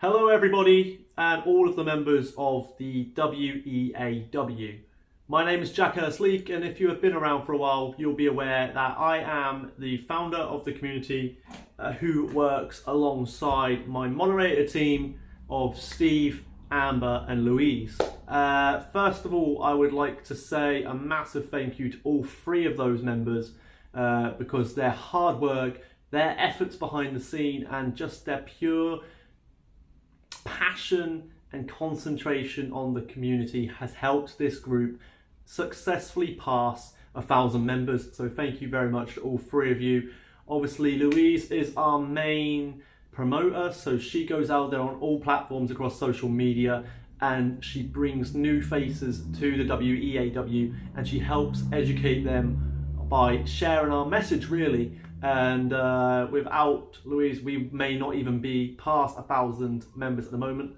Hello everybody and all of the members of the Weaw. My name is Jack Leek, and if you have been around for a while, you'll be aware that I am the founder of the community who works alongside my moderator team of Steve, Amber and Louise. First of all, I would like to say a massive thank you to all three of those members because their hard work, their efforts behind the scene and just their pure passion and concentration on the community has helped this group successfully pass 1,000 members. So thank you very much to all three of you. Obviously Louise is our main promoter, so she goes out there on all platforms across social media and she brings new faces to the Weaw and she helps educate them by sharing our message really. And without Louise, we may not even be past 1,000 members at the moment.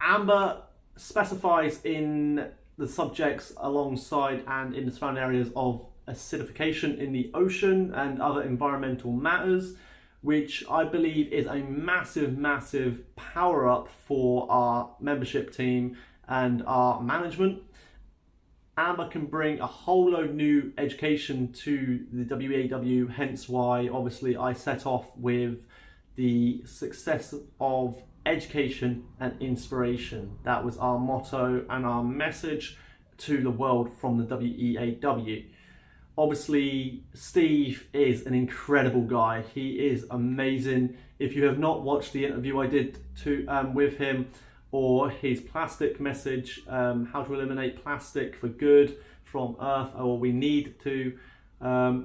Amber specifies in the subjects alongside and in the surrounding areas of acidification in the ocean and other environmental matters, which I believe is a massive power up for our membership team and our management. Amber can bring a whole load new education to the Weaw, hence why obviously I set off with the success of education and inspiration. That was our motto and our message to the world from the Weaw. Obviously Steve is an incredible guy. He is amazing. If you have not watched the interview I did with him, or his plastic message, how to eliminate plastic for good from Earth, or we need to.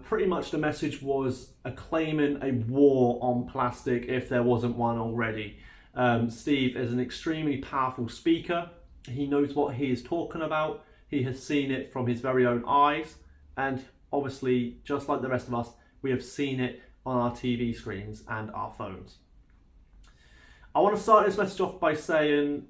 Pretty much the message was claiming a war on plastic if there wasn't one already. Steve is an extremely powerful speaker. He knows what he is talking about. He has seen it from his very own eyes. And obviously, just like the rest of us, we have seen it on our TV screens and our phones. I want to start this message off by saying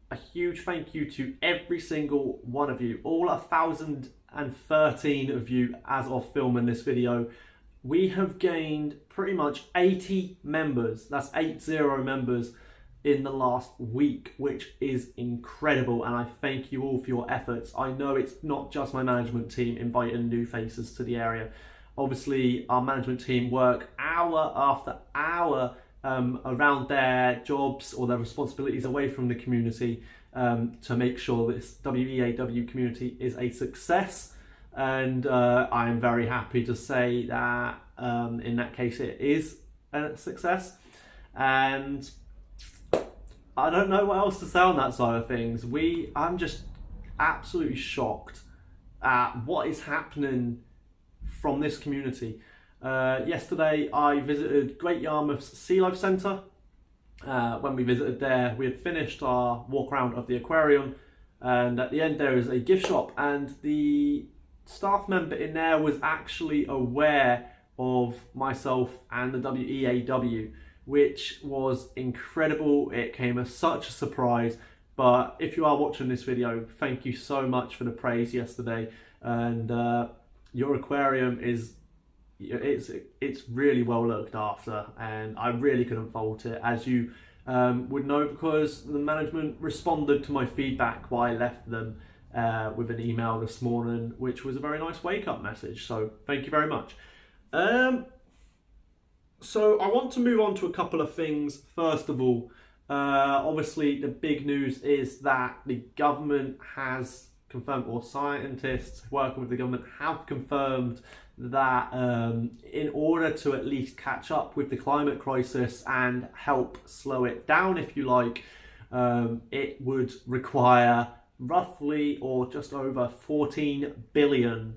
a huge thank you to every single one of you, all 1,013 of you as of filming this video. We have gained pretty much 80 members, that's 80 members in the last week, which is incredible, and I thank you all for your efforts. I know it's not just my management team inviting new faces to the area. Obviously our management team work hour after hour around their jobs or their responsibilities away from the community to make sure this Weaw community is a success, and I am very happy to say that in that case it is a success, and I don't know what else to say on that side of things. I'm just absolutely shocked at what is happening from this community. Yesterday I visited Great Yarmouth's Sea Life Centre. When we visited there, we had finished our walk around of the aquarium, and at the end there is a gift shop, and the staff member in there was actually aware of myself and the Weaw, which was incredible. It came as such a surprise, but if you are watching this video, thank you so much for the praise yesterday, and your aquarium is it's really well looked after, and I really couldn't fault it, as you would know, because the management responded to my feedback while I left them with an email this morning, which was a very nice wake-up message, so thank you very much. So I want to move on to a couple of things. First of all, obviously the big news is that the government has confirmed, or scientists working with the government have confirmed, that in order to at least catch up with the climate crisis and help slow it down, if you like, it would require roughly or just over £14 billion,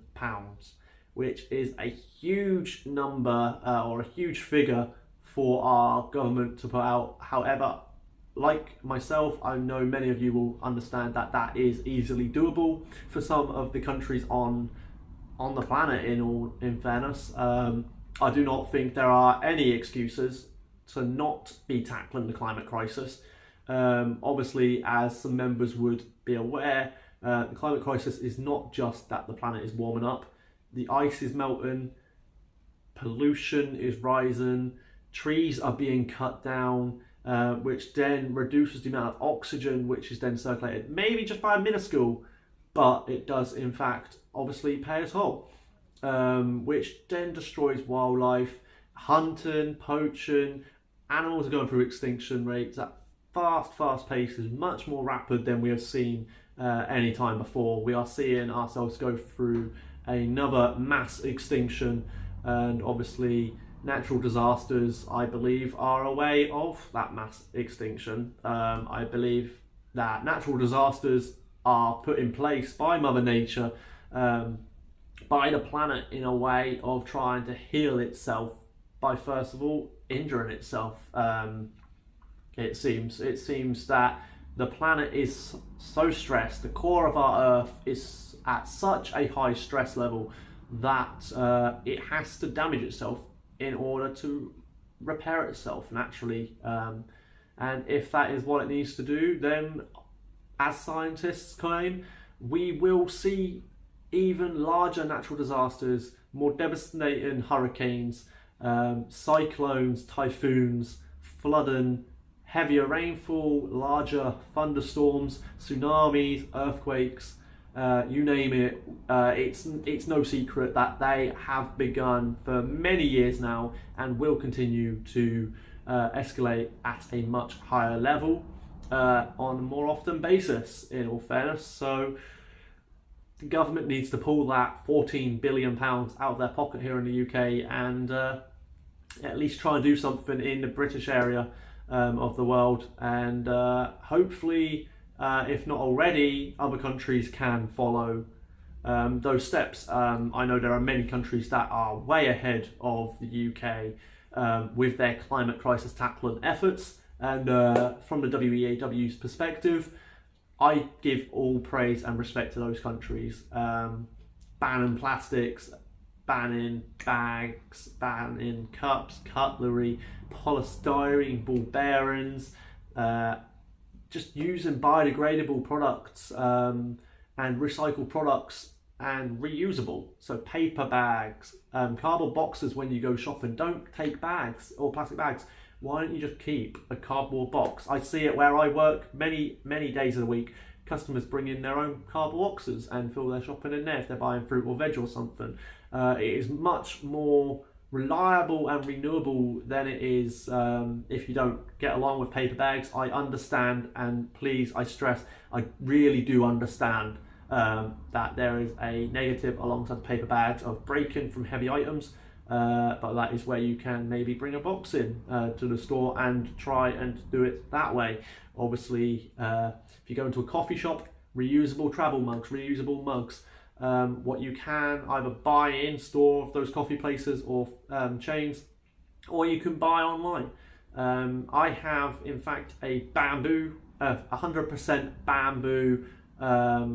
which is a huge number or a huge figure for our government to put out. However, like myself, I know many of you will understand that that is easily doable for some of the countries on the planet, in fairness. I do not think there are any excuses to not be tackling the climate crisis. Obviously, as some members would be aware, the climate crisis is not just that the planet is warming up. The ice is melting, pollution is rising, trees are being cut down, which then reduces the amount of oxygen which is then circulated, maybe just by a minuscule, but it does in fact obviously play a toll, which then destroys wildlife, hunting, poaching. Animals are going through extinction rates at fast pace, is much more rapid than we have seen any time before. We are seeing ourselves go through another mass extinction, and obviously natural disasters, I believe, are a way of that mass extinction. I believe that natural disasters are put in place by Mother Nature, by the planet, in a way of trying to heal itself by first of all injuring itself. It seems that the planet is so stressed, the core of our Earth is at such a high stress level that it has to damage itself in order to repair itself naturally. And if that is what it needs to do, then as scientists claim, we will see even larger natural disasters, more devastating hurricanes, cyclones, typhoons, flooding, heavier rainfall, larger thunderstorms, tsunamis, earthquakes, you name it. It's no secret that they have begun for many years now and will continue to escalate at a much higher level on a more often basis, in all fairness. So the government needs to pull that £14 billion out of their pocket here in the UK and at least try and do something in the British area of the world, and hopefully, if not already, other countries can follow those steps. I know there are many countries that are way ahead of the UK with their climate crisis tackling efforts, and from the WEAW's perspective, I give all praise and respect to those countries. Banning plastics, banning bags, banning cups, cutlery, polystyrene, ball bearings, just using biodegradable products and recycled products and reusable. So paper bags, cardboard boxes when you go shopping. Don't take bags or plastic bags. Why don't you just keep a cardboard box? I see it where I work many days of the week. Customers bring in their own cardboard boxes and fill their shopping in there if they're buying fruit or veg or something. It is much more reliable and renewable than it is if you don't get along with paper bags. I understand, and please, I stress, I really do understand that there is a negative alongside paper bags of breaking from heavy items, but that is where you can maybe bring a box in to the store and try and do it that way. Obviously, if you go into a coffee shop, reusable travel mugs, reusable mugs. What you can either buy in store of those coffee places or chains, or you can buy online. I have, in fact, a bamboo, 100% bamboo,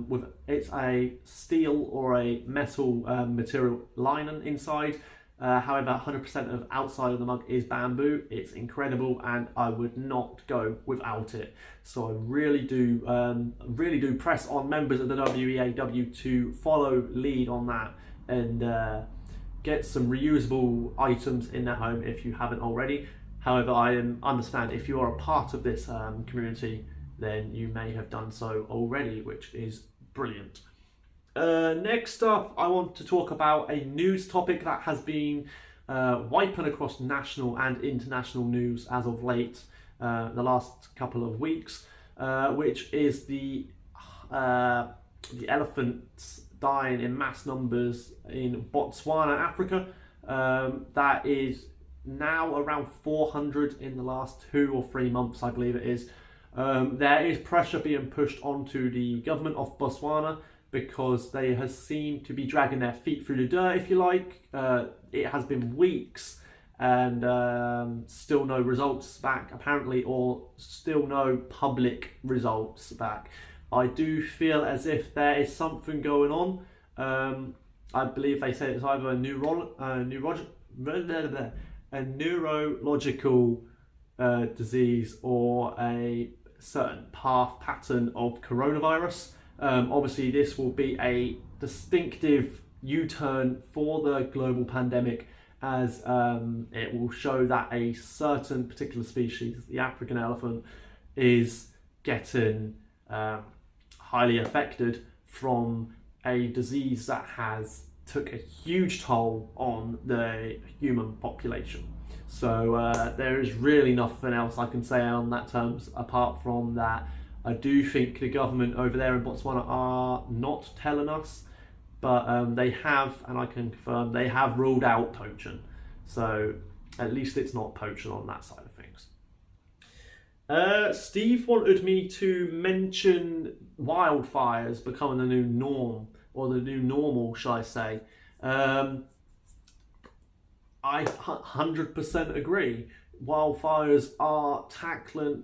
with it's a steel or a metal material lining inside. However, 100% of outside of the mug is bamboo. It's incredible, and I would not go without it. So I really do press on members of the WEAW to follow lead on that and get some reusable items in their home if you haven't already. However, I understand if you are a part of this community, then you may have done so already, which is brilliant. Next up, I want to talk about a news topic that has been wiping across national and international news as of late, the last couple of weeks, which is the elephants dying in mass numbers in Botswana, Africa. That is now around 400 in the last 2 or 3 months, I believe it is. There is pressure being pushed onto the government of Botswana, because they have seemed to be dragging their feet through the dirt, if you like. It has been weeks and still no results back, apparently, or still no public results back. I do feel as if there is something going on. I believe they say it's either a neurological disease or a certain pattern of coronavirus. Obviously, this will be a distinctive U-turn for the global pandemic, as it will show that a certain particular species, the African elephant, is getting highly affected from a disease that has took a huge toll on the human population. So there is really nothing else I can say on that terms apart from that. I do think the government over there in Botswana are not telling us, but they have, and I can confirm, they have ruled out poaching. So at least it's not poaching on that side of things. Steve wanted me to mention wildfires becoming the new norm, or the new normal, shall I say. I 100% agree. Wildfires are tackling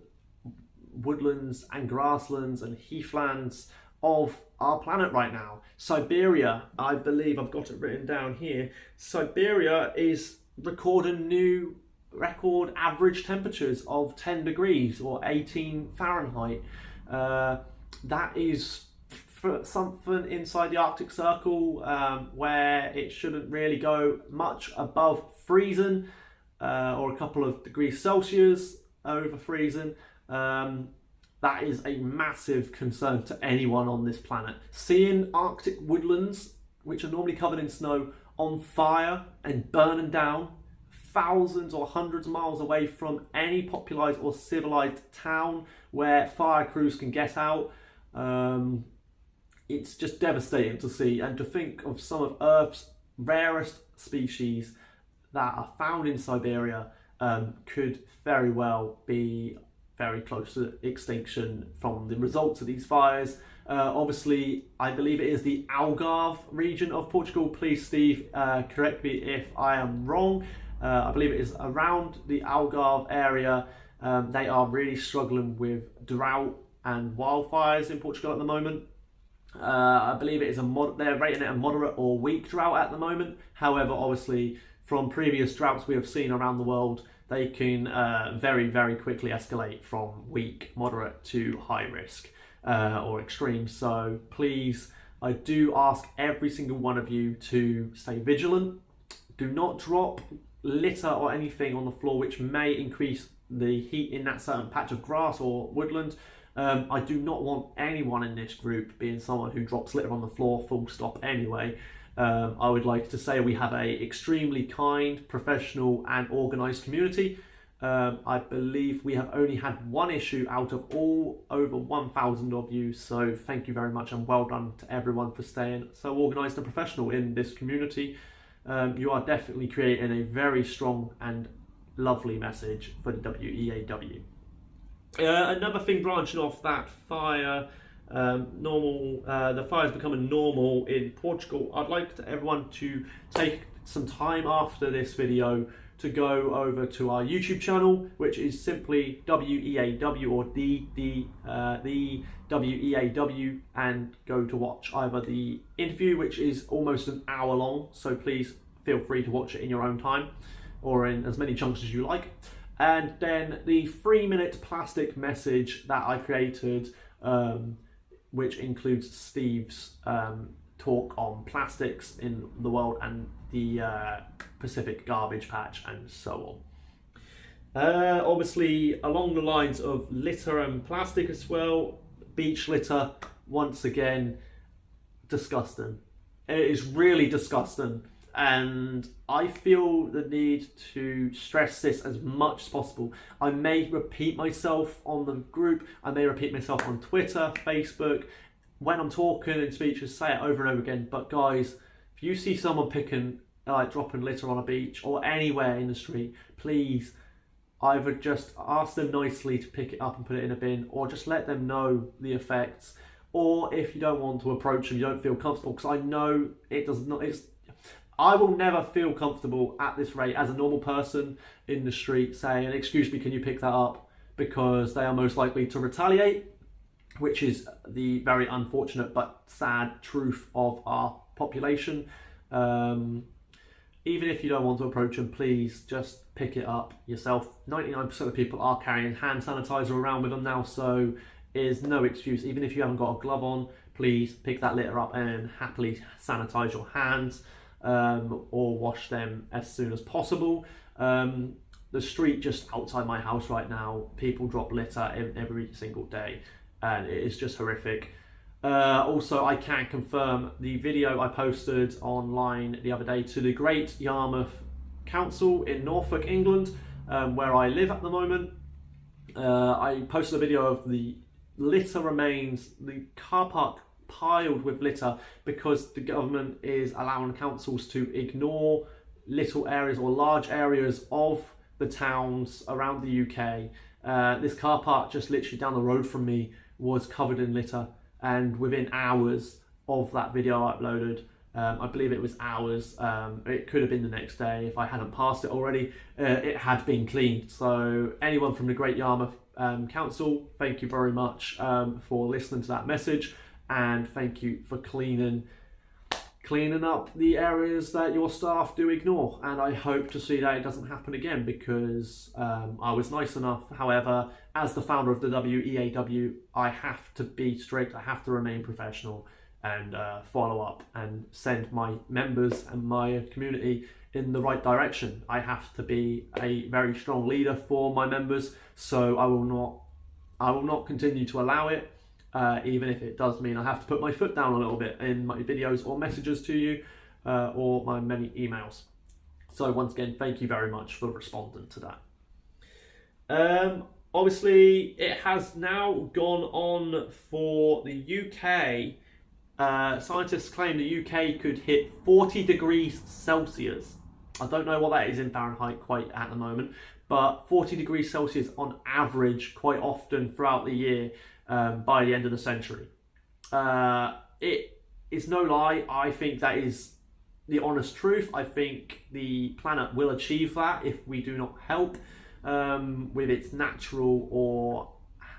woodlands and grasslands and heathlands of our planet right now. Siberia, I believe I've got it written down here, Siberia is recording new record average temperatures of 10 degrees or 18 Fahrenheit. That is for something inside the Arctic Circle where it shouldn't really go much above freezing or a couple of degrees Celsius over freezing. That is a massive concern to anyone on this planet. Seeing Arctic woodlands, which are normally covered in snow, on fire and burning down thousands or hundreds of miles away from any populated or civilized town where fire crews can get out. It's just devastating to see, and to think of some of Earth's rarest species that are found in Siberia could very well be very close to extinction from the results of these fires. Obviously, I believe it is the Algarve region of Portugal. Please, Steve, correct me if I am wrong. I believe it is around the Algarve area. They are really struggling with drought and wildfires in Portugal at the moment. I believe it is they're rating it a moderate or weak drought at the moment. However, obviously, from previous droughts we have seen around the world, they can very, very quickly escalate from weak, moderate to high risk or extreme. So please, I do ask every single one of you to stay vigilant. Do not drop litter or anything on the floor which may increase the heat in that certain patch of grass or woodland. I do not want anyone in this group being someone who drops litter on the floor, full stop anyway. I would like to say we have a extremely kind, professional and organised community. I believe we have only had one issue out of all over 1,000 of you, so thank you very much and well done to everyone for staying so organised and professional in this community. You are definitely creating a very strong and lovely message for the WEAW. Another thing branching off that fire, the fire's becoming normal in Portugal. I'd like everyone to take some time after this video to go over to our YouTube channel, which is simply WEAW or the WEAW, and go to watch either the interview, which is almost an hour long, so please feel free to watch it in your own time or in as many chunks as you like. And then the 3-minute plastic message that I created, which includes Steve's talk on plastics in the world and the Pacific garbage patch and so on. Obviously, along the lines of litter and plastic as well, beach litter, once again, disgusting. It is really disgusting. And I feel the need to stress this as much as possible. I may repeat myself on the group, I may repeat myself on Twitter, Facebook. When I'm talking in speeches, say it over and over again. But guys, if you see someone dropping litter on a beach or anywhere in the street, please either just ask them nicely to pick it up and put it in a bin, or just let them know the effects. Or if you don't want to approach them, you don't feel comfortable, because I know it does not. I will never feel comfortable at this rate as a normal person in the street saying, "Excuse me, can you pick that up?" Because they are most likely to retaliate, which is the very unfortunate but sad truth of our population. Even if you don't want to approach them, please just pick it up yourself. 99% of people are carrying hand sanitizer around with them now, so is no excuse. Even if you haven't got a glove on, please pick that litter up and happily sanitize your hands. or wash them as soon as possible. The street just outside my house right now, people drop litter every single day, and it is just horrific. Also, I can confirm the video I posted online the other day to the Great Yarmouth Council in Norfolk, England, where I live at the moment. I posted a video of the litter remains, the car park piled with litter, because the government is allowing councils to ignore little areas or large areas of the towns around the UK. This car park just literally down the road from me was covered in litter, and within hours of that video I uploaded, I believe it was hours, it could have been the next day if I hadn't passed it already, it had been cleaned. So anyone from the Great Yarmouth Council, thank you very much for listening to that message, and thank you for cleaning up the areas that your staff do ignore. And I hope to see that it doesn't happen again, because I was nice enough. However, as the founder of the WEAW, I have to be strict, I have to remain professional, and follow up and send my members and my community in the right direction. I have to be a very strong leader for my members, so I will not continue to allow it. Even if it does mean I have to put my foot down a little bit in my videos or messages to you, or my many emails. So once again, thank you very much for responding to that. Obviously, it has now gone on for the UK. Scientists claim the UK could hit 40 degrees Celsius. I don't know what that is in Fahrenheit quite at the moment, but 40 degrees Celsius on average quite often throughout the year. By the end of the century. It is no lie, I think that is the honest truth. I think the planet will achieve that if we do not help with its natural or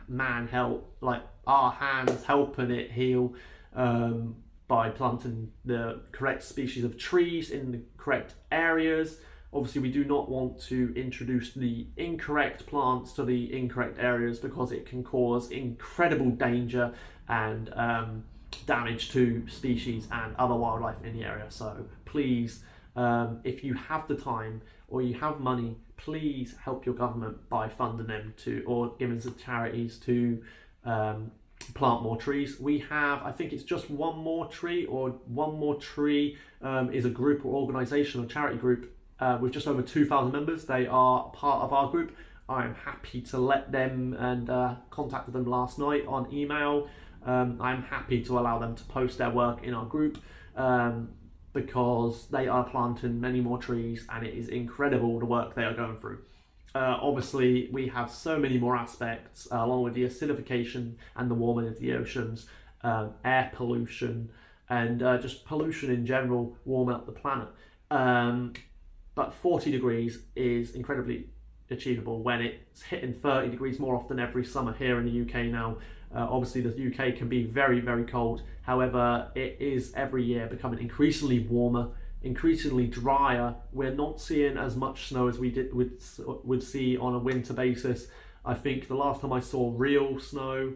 man help, like our hands helping it heal, by planting the correct species of trees in the correct areas. Obviously, we do not want to introduce the incorrect plants to the incorrect areas, because it can cause incredible danger and damage to species and other wildlife in the area. So please, if you have the time or you have money, please help your government by funding them to, or giving some charities to plant more trees. We have, I think it's just One More Tree, or One More Tree is a group or organisation or charity group with just over 2,000 members. They are part of our group. I'm happy to let them, and contacted them last night on email. I'm happy to allow them to post their work in our group, because they are planting many more trees, and it is incredible the work they are going through. Obviously, we have so many more aspects, along with the acidification and the warming of the oceans, air pollution, and just pollution in general, warming up the planet. But 40 degrees is incredibly achievable when it's hitting 30 degrees more often every summer here in the UK now. Obviously, the UK can be very, very cold. However, it is every year becoming increasingly warmer, increasingly drier. We're not seeing as much snow as we would see on a winter basis. I think the last time I saw real snow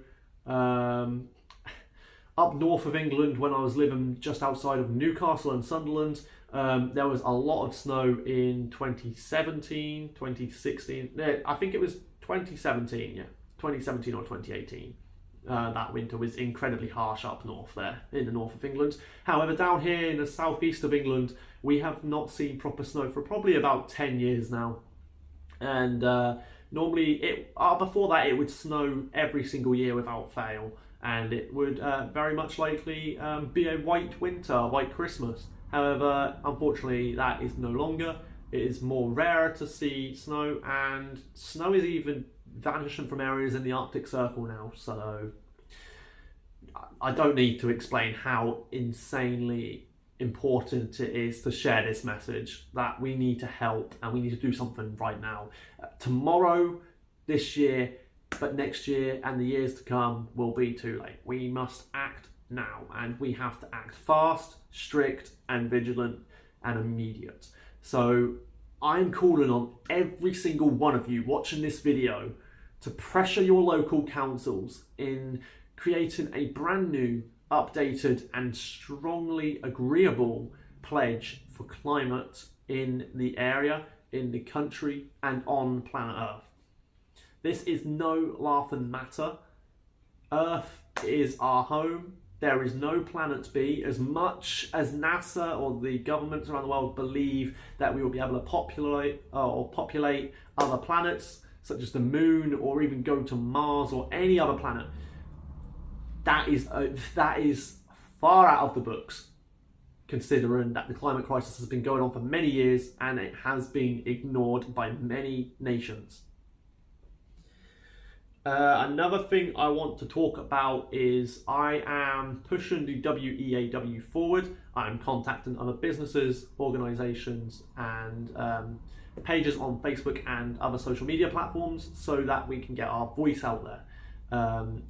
up north of England, when I was living just outside of Newcastle and Sunderland, there was a lot of snow in 2017, 2016. I think it was 2017, yeah, 2017 or 2018. That winter was incredibly harsh up north there in the north of England. However, down here in the southeast of England, we have not seen proper snow for probably about 10 years now. And normally, before that, it would snow every single year without fail. And it would very much likely be a white winter, white Christmas. However, unfortunately, that is no longer. It is more rare to see snow, and snow is even vanishing from areas in the Arctic Circle now. So I don't need to explain how insanely important it is to share this message, that we need to help and we need to do something right now. Tomorrow, this year, but next year and the years to come will be too late. We must act now, and we have to act fast, strict and vigilant and immediate. So I'm calling on every single one of you watching this video to pressure your local councils in creating a brand new, updated and strongly agreeable pledge for climate in the area, in the country, and on planet Earth. This is no laughing matter. Earth is our home. There is no planet B. As much as NASA or the governments around the world believe that we will be able to populate other planets, such as the moon, or even go to Mars or any other planet, that is far out of the books, considering that the climate crisis has been going on for many years and it has been ignored by many nations. Another thing I want to talk about is I am pushing the WEAW forward. I'm contacting other businesses, organisations and pages on Facebook and other social media platforms so that we can get our voice out there.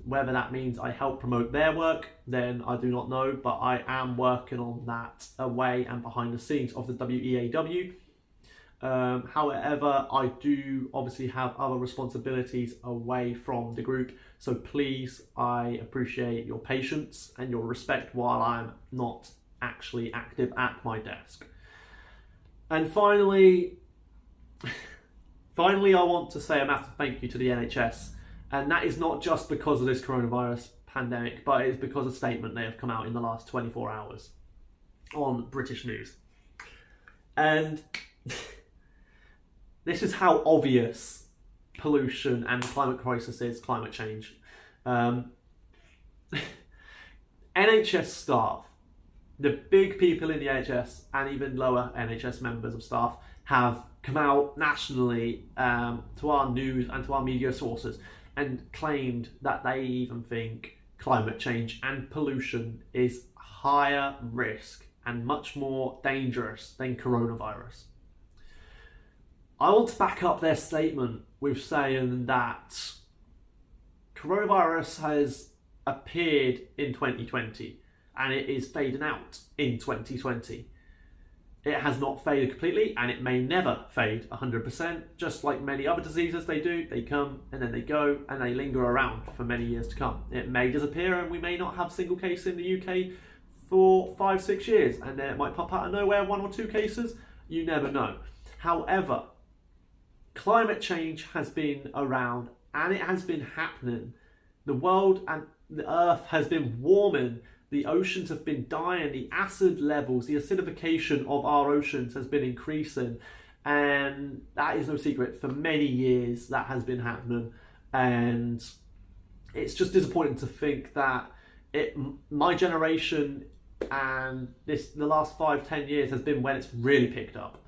Whether that means I help promote their work, then I do not know, but I am working on that away and behind the scenes of the WEAW. However, I do obviously have other responsibilities away from the group, so please, I appreciate your patience and your respect while I'm not actually active at my desk. And finally, I want to say a massive thank you to the NHS, and that is not just because of this coronavirus pandemic, but it's because of a statement they have come out in the last 24 hours on British news. And this is how obvious pollution and the climate crisis is, climate change. NHS staff, the big people in the NHS and even lower NHS members of staff have come out nationally to our news and to our media sources and claimed that they even think climate change and pollution is higher risk and much more dangerous than coronavirus. I want to back up their statement with saying that coronavirus has appeared in 2020 and it is fading out in 2020. It has not faded completely and it may never fade 100%, just like many other diseases they do. They come and then they go and they linger around for many years to come. It may disappear and we may not have a single case in the UK for 5-6 years, and then it might pop out of nowhere, 1 or 2 cases. You never know. However, climate change has been around and it has been happening. The world and the earth has been warming. The oceans have been dying. The acid levels, the acidification of our oceans has been increasing. And that is no secret. For many years that has been happening. And it's just disappointing to think that my generation and the last 5-10 years has been when it's really picked up.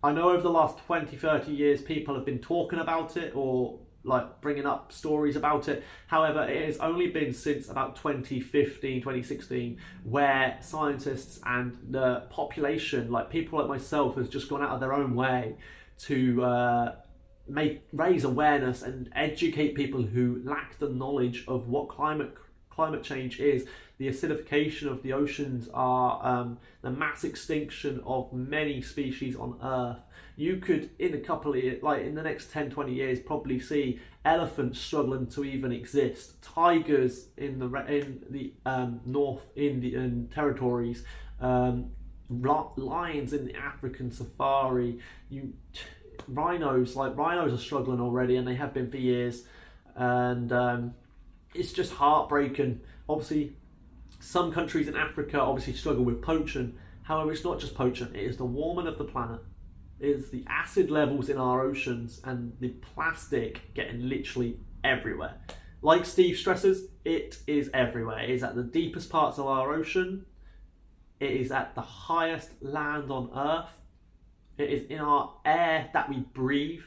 I know over the last 20-30 years people have been talking about it or like bringing up stories about it. However, it has only been since about 2015, 2016 where scientists and the population, like people like myself, has just gone out of their own way to raise awareness and educate people who lack the knowledge of what climate change is. The acidification of the oceans are the mass extinction of many species on Earth. You could, in a couple of years, like in the next 10-20 years, probably see elephants struggling to even exist, tigers in the North Indian territories, lions in the African safari. Rhinos are struggling already, and they have been for years. And it's just heartbreaking. Obviously, some countries in Africa obviously struggle with poaching. However, it's not just poaching, it is the warming of the planet. It is the acid levels in our oceans and the plastic getting literally everywhere. Like Steve stresses, it is everywhere. It is at the deepest parts of our ocean. It is at the highest land on Earth. It is in our air that we breathe.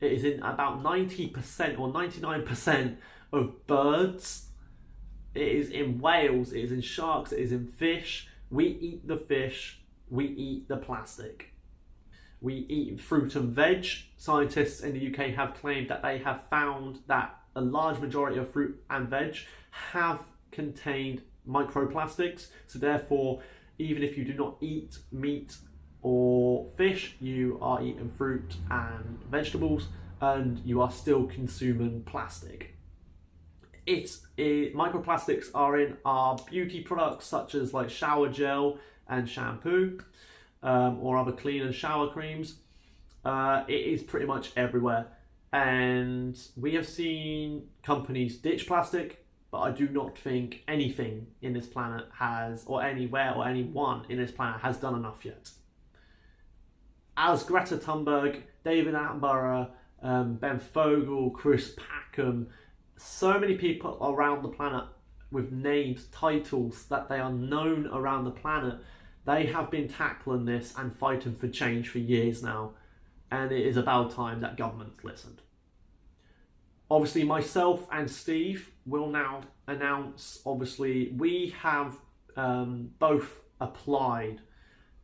It is in about 90% or 99% of birds. It is in whales, it is in sharks, it is in fish. We eat the fish, we eat the plastic. We eat fruit and veg. Scientists in the UK have claimed that they have found that a large majority of fruit and veg have contained microplastics. So therefore, even if you do not eat meat or fish, you are eating fruit and vegetables and you are still consuming plastic. Microplastics are in our beauty products such as like shower gel and shampoo. or other clean and shower creams. It is pretty much everywhere. And we have seen companies ditch plastic, but I do not think anything in this planet has, or anywhere, or anyone in this planet has done enough yet. As Greta Thunberg, David Attenborough, Ben Fogel, Chris Packham, so many people around the planet with names, titles that they are known around the planet, they have been tackling this and fighting for change for years now. And it is about time that governments listened. Obviously, myself and Steve will now announce, obviously, we have both applied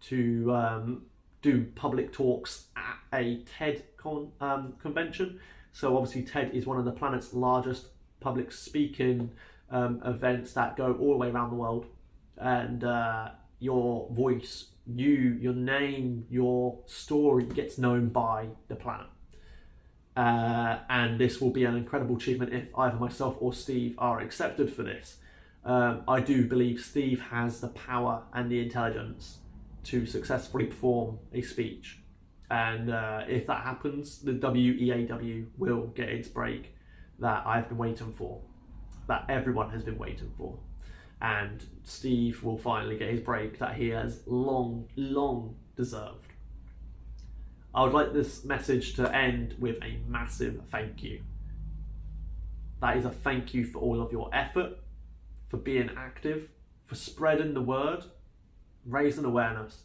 to do public talks at a TED convention. So obviously TED is one of the planet's largest public speaking events that go all the way around the world. And your voice, your name, your story gets known by the planet. And this will be an incredible achievement if either myself or Steve are accepted for this. I do believe Steve has the power and the intelligence to successfully perform a speech. And if that happens, the WEAW will get its break that I've been waiting for, that everyone has been waiting for. And Steve will finally get his break that he has long deserved. I would like this message to end with a massive thank you. That is a thank you for all of your effort, for being active, for spreading the word, raising awareness,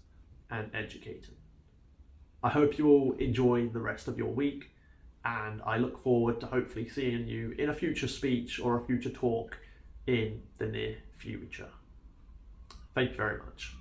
and educating. I hope you all enjoy the rest of your week, and I look forward to hopefully seeing you in a future speech or a future talk in the near future. Thank you very much.